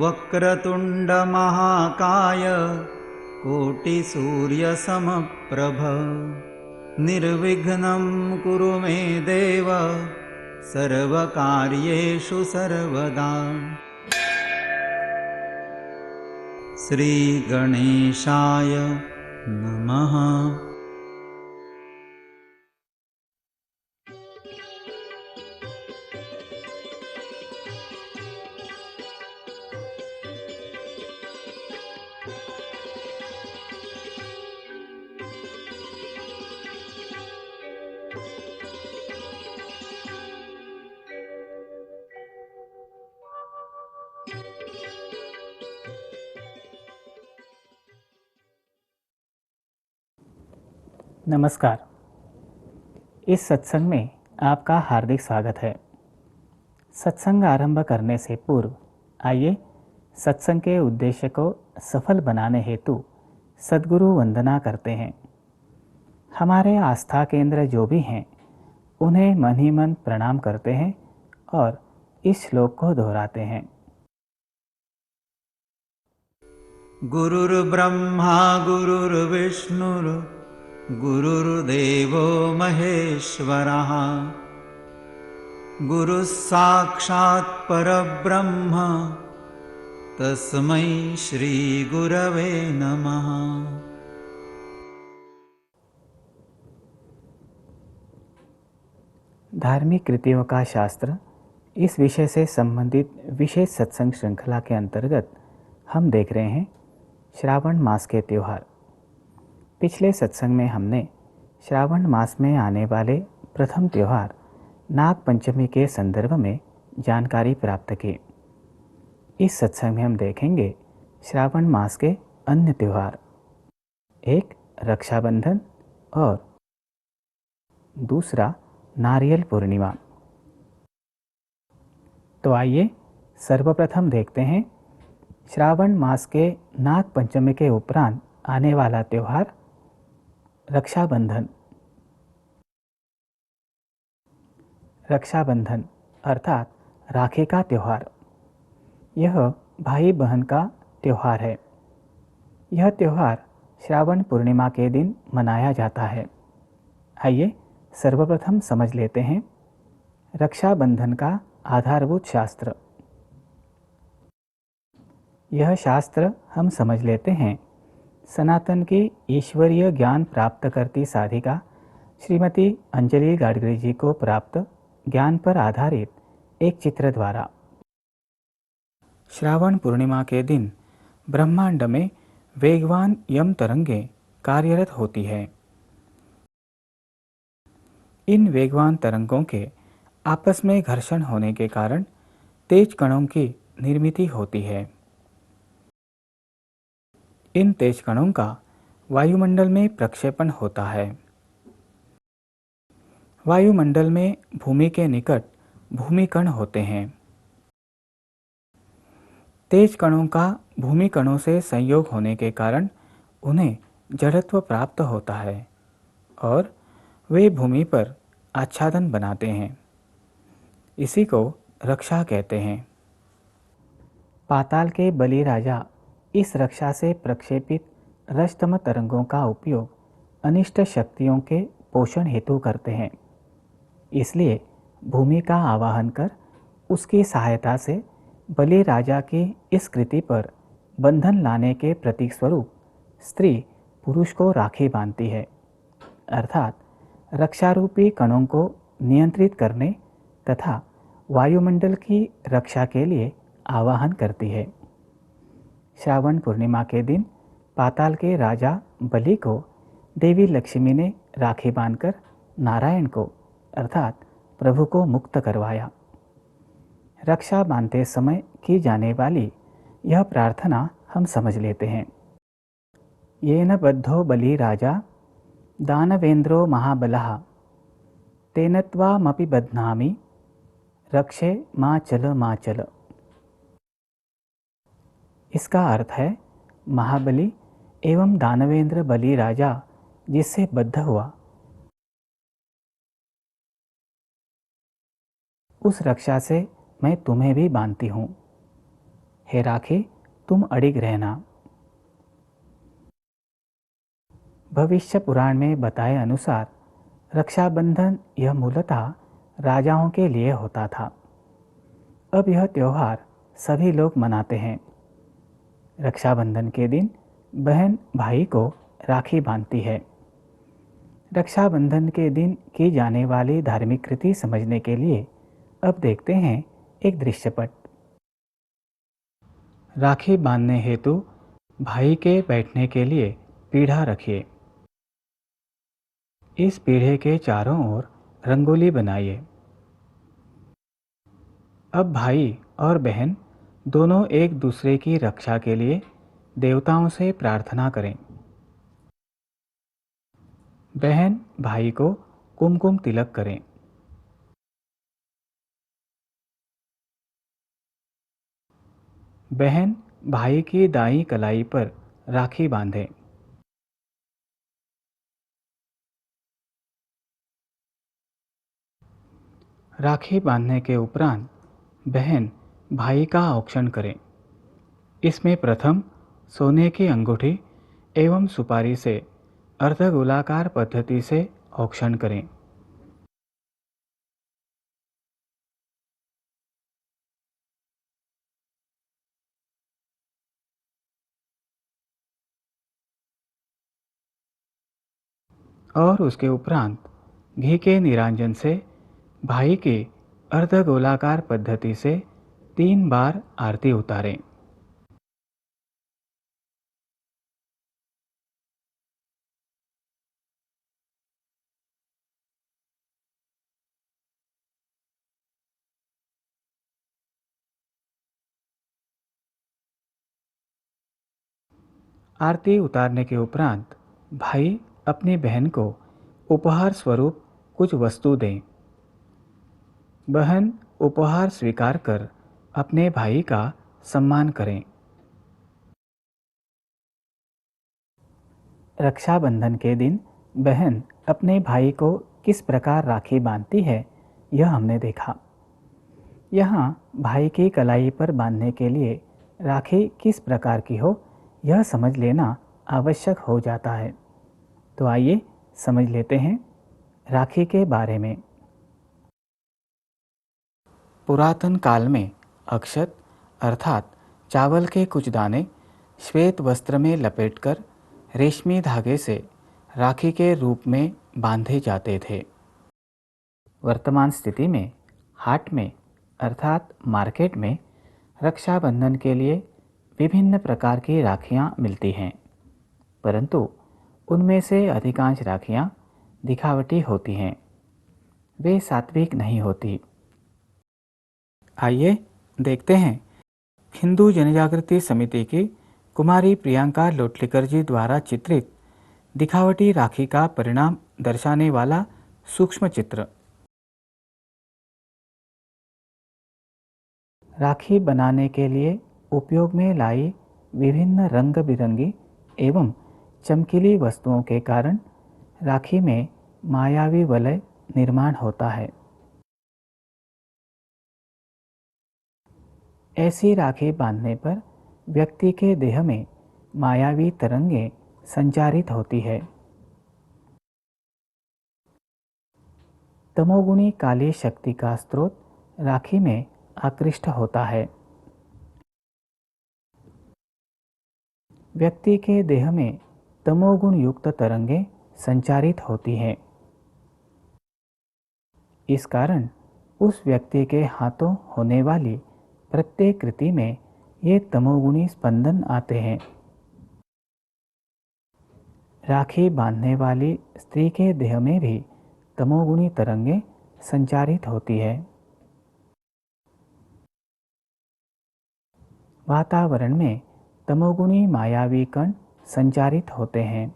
वक्रतुण्डमहाकाय कोटिसूर्यसमप्रभ निर्विघ्नं कुरु मे देव सर्वकार्येषु सर्वदा। श्रीगणेशाय नमः। नमस्कार। इस सत्संग में आपका हार्दिक स्वागत है। सत्संग आरंभ करने से पूर्व आइए सत्संग के उद्देश्य को सफल बनाने हेतु सद्गुरु वंदना करते हैं। हमारे आस्था केंद्र जो भी हैं उन्हें मन ही मन प्रणाम करते हैं और इस श्लोक को दोहराते हैं। गुरुर्ब्रह्मा गुरुर्विष्णुर् गुरुर्देवो महेश्वरः गुरुः साक्षात् परब्रह्म तस्मै श्री गुरवे नमः। धार्मिक कृतियों का शास्त्र इस विषय से संबंधित विशेष सत्संग श्रृंखला के अंतर्गत हम देख रहे हैं श्रावण मास के त्यौहार। पिछले सत्संग में हमने श्रावण मास में आने वाले प्रथम त्यौहार नाग पंचमी के संदर्भ में जानकारी प्राप्त की। इस सत्संग में हम देखेंगे श्रावण मास के अन्य त्यौहार, एक रक्षाबंधन और दूसरा नारियल पूर्णिमा। तो आइए सर्वप्रथम देखते हैं श्रावण मास के नाग पंचमी के उपरांत आने वाला त्यौहार रक्षाबंधन। रक्षाबंधन अर्थात राखी का त्यौहार। यह भाई बहन का त्यौहार है। यह त्यौहार श्रावण पूर्णिमा के दिन मनाया जाता है। आइए सर्वप्रथम समझ लेते हैं रक्षाबंधन का आधारभूत शास्त्र। यह शास्त्र हम समझ लेते हैं सनातन की ईश्वरीय ज्ञान प्राप्त करती साधिका श्रीमती अंजलि गाडगिरी जी को प्राप्त ज्ञान पर आधारित एक चित्र द्वारा। श्रावण पूर्णिमा के दिन ब्रह्मांड में वेगवान यम तरंगें कार्यरत होती है। इन वेगवान तरंगों के आपस में घर्षण होने के कारण तेज कणों की निर्मिति होती है। इन तेज कणों का वायुमंडल में प्रक्षेपण होता है। वायुमंडल में भूमि के निकट भूमिकण होते हैं। तेज कणों का भूमि कणों से संयोग होने के कारण उन्हें जड़त्व प्राप्त होता है और वे भूमि पर आच्छादन बनाते हैं। इसी को रक्षा कहते हैं। पाताल के बलि राजा इस रक्षा से प्रक्षेपित रजतम तरंगों का उपयोग अनिष्ट शक्तियों के पोषण हेतु करते हैं। इसलिए भूमि का आवाहन कर उसकी सहायता से बलि राजा की इस कृति पर बंधन लाने के प्रतीक स्वरूप स्त्री पुरुष को राखी बांधती है, अर्थात रक्षारूपी कणों को नियंत्रित करने तथा वायुमंडल की रक्षा के लिए आवाहन करती है। श्रावण पूर्णिमा के दिन पाताल के राजा बलि को देवी लक्ष्मी ने राखी बांधकर नारायण को अर्थात प्रभु को मुक्त करवाया। रक्षा बांधते समय की जाने वाली यह प्रार्थना हम समझ लेते हैं। येन बद्धो बलि राजा दानवेंद्रो महाबलः तेन त्वामपि बध्नामि रक्षे मां चल। इसका अर्थ है महाबली एवं दानवेंद्र बलि राजा जिससे बद्ध हुआ उस रक्षा से मैं तुम्हें भी बांधती हूँ। हे राखी, तुम अडिग रहना। भविष्य पुराण में बताए अनुसार रक्षाबंधन यह मूलतः राजाओं के लिए होता था। अब यह त्यौहार सभी लोग मनाते हैं। रक्षाबंधन के दिन बहन भाई को राखी बांधती है। रक्षाबंधन के दिन की जाने वाली धार्मिक कृति समझने के लिए अब देखते हैं एक दृश्यपट। राखी बांधने हेतु भाई के बैठने के लिए पीढ़ा रखिए। इस पीढ़े के चारों ओर रंगोली बनाइए। अब भाई और बहन दोनों एक दूसरे की रक्षा के लिए देवताओं से प्रार्थना करें। बहन भाई को कुमकुम तिलक करें। बहन भाई की दाईं कलाई पर राखी बांधे। राखी बांधने के उपरांत बहन भाई का औक्षण करें। इसमें प्रथम सोने की अंगूठी एवं सुपारी से अर्धगोलाकार पद्धति से औक्षण करें। और उसके उपरांत घी के निरांजन से भाई की अर्धगोलाकार पद्धति से 3 बार आरती उतारें। आरती उतारने के उपरांत भाई अपनी बहन को उपहार स्वरूप कुछ वस्तु दें। बहन उपहार स्वीकार कर अपने भाई का सम्मान करें। रक्षाबंधन के दिन बहन अपने भाई को किस प्रकार राखी बांधती है, यह हमने देखा। यहाँ भाई की कलाई पर बांधने के लिए राखी किस प्रकार की हो, यह समझ लेना आवश्यक हो जाता है। तो आइए समझ लेते हैं राखी के बारे में। पुरातन काल में अक्षत अर्थात चावल के कुछ दाने श्वेत वस्त्र में लपेटकर रेशमी धागे से राखी के रूप में बांधे जाते थे। वर्तमान स्थिति में हाट में अर्थात मार्केट में रक्षाबंधन के लिए विभिन्न प्रकार की राखियां मिलती हैं, परंतु उनमें से अधिकांश राखियां दिखावटी होती हैं, वे सात्विक नहीं होती। आइए देखते हैं हिंदू जनजागृति समिति की कुमारी प्रियंका लोटलीकर जी द्वारा चित्रित दिखावटी राखी का परिणाम दर्शाने वाला सूक्ष्म चित्र। राखी बनाने के लिए उपयोग में लाई विभिन्न रंग बिरंगी एवं चमकीली वस्तुओं के कारण राखी में मायावी वलय निर्माण होता है। ऐसी राखी बांधने पर व्यक्ति के देह में मायावी तरंगें संचारित होती है। तमोगुणी काली शक्ति का स्रोत राखी में आकृष्ट होता है। व्यक्ति के देह में तमोगुण युक्त तरंगें संचारित होती हैं। इस कारण उस व्यक्ति के हाथों होने वाली प्रत्येक कृति में ये तमोगुणी स्पंदन आते हैं। राखी बांधने वाली स्त्री के देह में भी तमोगुणी तरंगें संचारित होती है। वातावरण में तमोगुणी मायावी कण संचारित होते हैं।